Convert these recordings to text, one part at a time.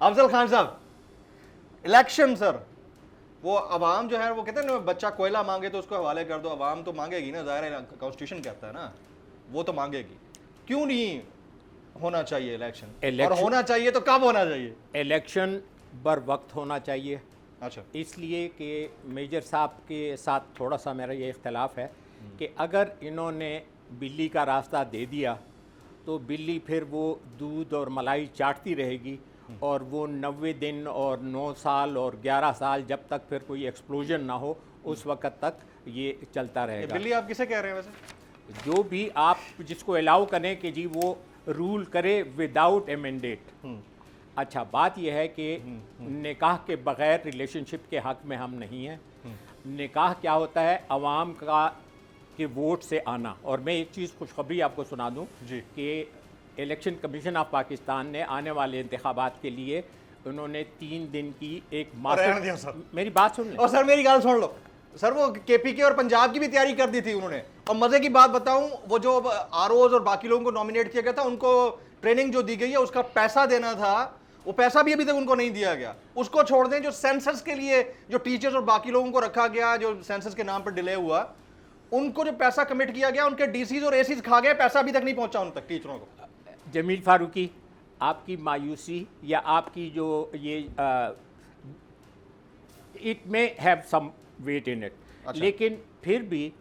अफजल खान साहब, election sir, वो अवाम जो है वो कहते हैं ना, बच्चा कोयला मांगे तो उसको हवाले कर दो, अवाम तो मांगेगी ना, ज़ाहिर है कॉन्स्टिट्यूशन कहता है ना, वो तो मांगेगी। क्यों नहीं होना चाहिए इलेक्शन, और होना चाहिए तो कब होना चाहिए? इलेक्शन बर वक्त होना चाहिए। अच्छा, इसलिए कि मेजर साहब के साथ थोड़ा सा मेरा ये इख्तलाफ है कि अगर इन्होंने बिल्ली का रास्ता दे दिया तो बिल्ली फिर वो दूध और मलाई चाटती रहेगी, और वो 90 दिन और 9 साल और 11 साल जब तक फिर कोई एक्सप्लोजन ना हो उस वक़्त तक ये चलता रहेगा। बिल्ली आप किसे कह रहे हैं वैसे? जो भी आप जिसको अलाउ करें कि जी वो रूल करे विदाउट ए मैंडेट। अच्छा, बात यह है कि निकाह के बगैर रिलेशनशिप के हक में हम नहीं हैं। निकाह क्या होता है? अवाम का के वोट से आना। और मैं एक चीज़ खुशखबरी आपको सुना दूं कि इलेक्शन कमीशन ऑफ पाकिस्तान ने आने वाले इंतखाबात के लिए उन्होंने 3 दिन की एक मास्टर, मेरी बात सुन लें। और सर मेरी बात सुन लो सर, वो केपीके और पंजाब की भी तैयारी कर दी थी उन्होंने। और मजे की बात बताऊं, वो जो आरओज और बाकी लोगों को नॉमिनेट किया गया था, उनको ट्रेनिंग जो दी गई है उसका पैसा देना था, वो पैसा भी अभी तक उनको नहीं दिया गया। उसको छोड़ दें, जो सेंसस के लिए जो टीचर्स और बाकी लोगों को रखा गया, जो सेंसस के नाम पर डिले हुआ, उनको जो पैसा कमिट किया गया, उनके डीसीज और एसीज खा गए, पैसा अभी तक नहीं पहुंचा उन तक टीचरों को। जमील फारूकी, आपकी मायूसी या आपकी जो ये इट में have some weight in it, लेकिन फिर भी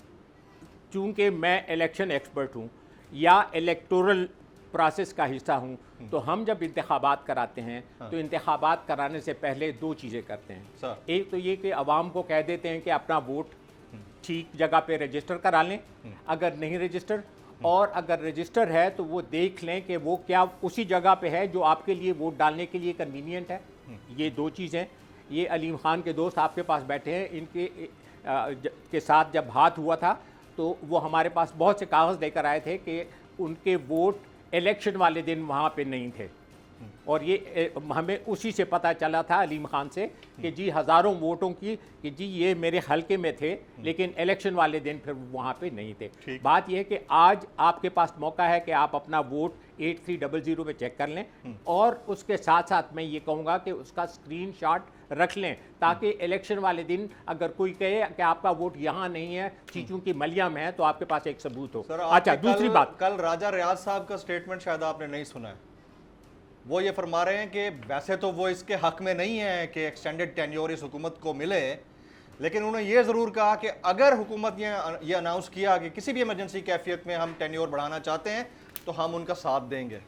चूंकि मैं इलेक्शन एक्सपर्ट हूँ या इलेक्टोरल प्रोसेस का हिस्सा हूँ, तो हम जब इंतखाबात कराते हैं तो इंतखाबात कराने से पहले 2 चीज़ें करते हैं। एक तो ये कि अवाम को कह देते हैं कि अपना वोट ठीक जगह पे रजिस्टर करा लें, अगर नहीं रजिस्टर, और अगर रजिस्टर है तो वो देख लें कि वो क्या उसी जगह पे है जो आपके लिए वोट डालने के लिए कन्वीनियंट है। ये 2 चीज़ें। ये अलीम खान के दोस्त आपके पास बैठे हैं, इनके के साथ जब हाथ हुआ था तो वो हमारे पास बहुत से कागज़ लेकर आए थे कि उनके वोट इलेक्शन वाले दिन वहाँ पे नहीं थे, और ये हमें उसी से पता चला था अलीम खान से कि जी हज़ारों वोटों की कि जी ये मेरे हलके में थे, लेकिन इलेक्शन वाले दिन फिर वहाँ पे नहीं थे। बात यह है कि आज आपके पास मौका है कि आप अपना वोट 8300 पे चेक कर लें, और उसके साथ साथ मैं ये कहूँगा कि उसका स्क्रीनशॉट रख लें, ताकि इलेक्शन वाले दिन अगर कोई कहे कि आपका वोट यहाँ नहीं है, चीचों की मलिया में है, तो आपके पास एक सबूत हो। अच्छा, दूसरी बात, कल राजा रियाज साहब का स्टेटमेंट शायद आपने नहीं सुना है। वो ये फरमा रहे हैं कि वैसे तो वो इसके हक में नहीं है कि एक्सटेंडेड टेन्योर इस हुकूमत को मिले, लेकिन उन्होंने ये ज़रूर कहा कि अगर हुकूमत ये अनाउंस किया कि किसी भी इमरजेंसी कैफियत में हम टेन्योर बढ़ाना चाहते हैं तो हम उनका साथ देंगे।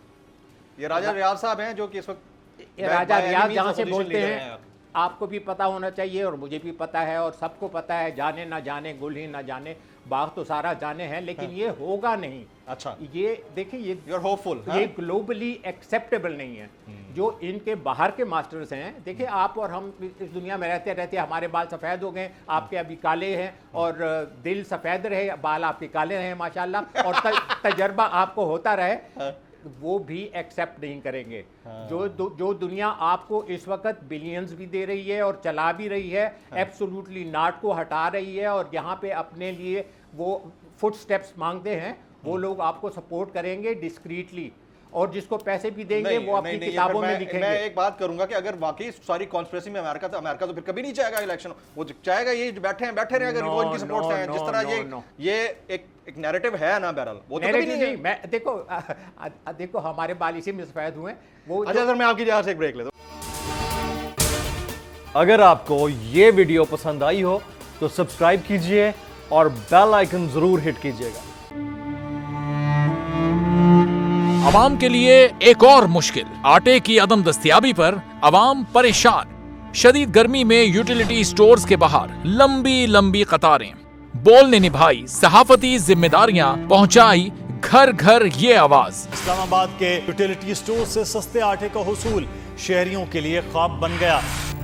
ये राजा रियाज साहब हैं जो कि इस वक्त राजा रियाज जहाँ से बोलते हैं आपको भी पता होना चाहिए और मुझे भी पता है और सबको पता है, जाने ना जाने गुल ही ना जाने बाग तो सारा जाने हैं, लेकिन ये होगा नहीं। अच्छा, ये देखिए, ये यू आर होपफुल, ये ग्लोबली एक्सेप्टेबल नहीं है। जो इनके बाहर के मास्टर्स हैं, देखिए आप और हम इस दुनिया में रहते रहते हमारे बाल सफ़ेद हो गए, आपके अभी काले हैं, और दिल सफ़ेद रहे, बाल आपके काले रहे माशाल्लाह, और तजर्बा आपको होता रहे, वो भी एक्सेप्ट नहीं करेंगे। जो दुनिया आपको इस वक्त बिलियंस भी दे रही है और चला भी रही है, एब्सोल्युटली नॉट को हटा रही है, और यहाँ पे अपने लिए वो फुट स्टेप्स मांगते हैं, वो लोग आपको सपोर्ट करेंगे डिस्क्रीटली, और जिसको पैसे भी देंगे वो अपनी किताबों में लिखेंगे। मैं एक बात करूंगा कि अगर वाकई सारी कॉन्स्पिरेसी में अमेरिका तो फिर कभी नहीं चाहेगा इलेक्शन, वो चाहेगा ये बैठे रहे, अगर वो इनकी सपोर्ट से हैं, जिस तरह ये एक नैरेटिव है ना, बहरहाल वो तो कभी नहीं। मैं देखो हमारे बाल इसी में सफेद हुए वो। अच्छा सर, मैं आपकी जगह से एक ब्रेक लेता हूं। अगर आपको ये वीडियो पसंद आई हो तो सब्सक्राइब कीजिए और बेल आइकन जरूर हिट कीजिएगा। अवाम के लिए एक और मुश्किल, आटे की अदम दस्तयाबी पर अवाम परेशान। शदीद गर्मी में यूटिलिटी स्टोर्स के बाहर लंबी लंबी कतारें। बोल ने निभाई सहाफती जिम्मेदारियां, पहुंचाई घर घर ये आवाज। इस्लामाबाद के यूटिलिटी स्टोर से सस्ते आटे का हुसूल शहरियों के लिए ख्वाब बन गया।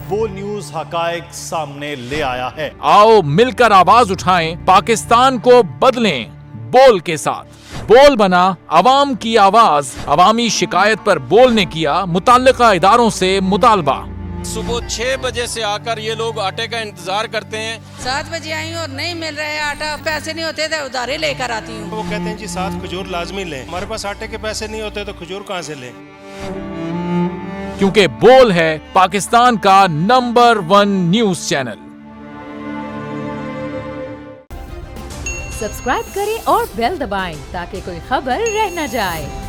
बोल न्यूज हकायक सामने ले आया है। आओ मिलकर आवाज उठाएं, पाकिस्तान को बदलें बोल के साथ। बोल बना अवाम की आवाज। अवामी शिकायत पर बोल ने किया मुताल्लिका इदारों से मुतालबा। सुबह 6 बजे से आकर ये लोग आटे का इंतजार करते हैं। 7 बजे आई और नहीं मिल रहा है आटा, पैसे नहीं होते तो उधारे लेकर आती हूँ। वो कहते हैं जी 7 खजूर लाजमी लें, हमारे पास आटे के पैसे नहीं होते तो खजूर कहाँ से लें। क्योंकि बोल है पाकिस्तान का नंबर 1 न्यूज चैनल। सब्सक्राइब करें और बेल दबाएं ताकि कोई खबर रह न जाए।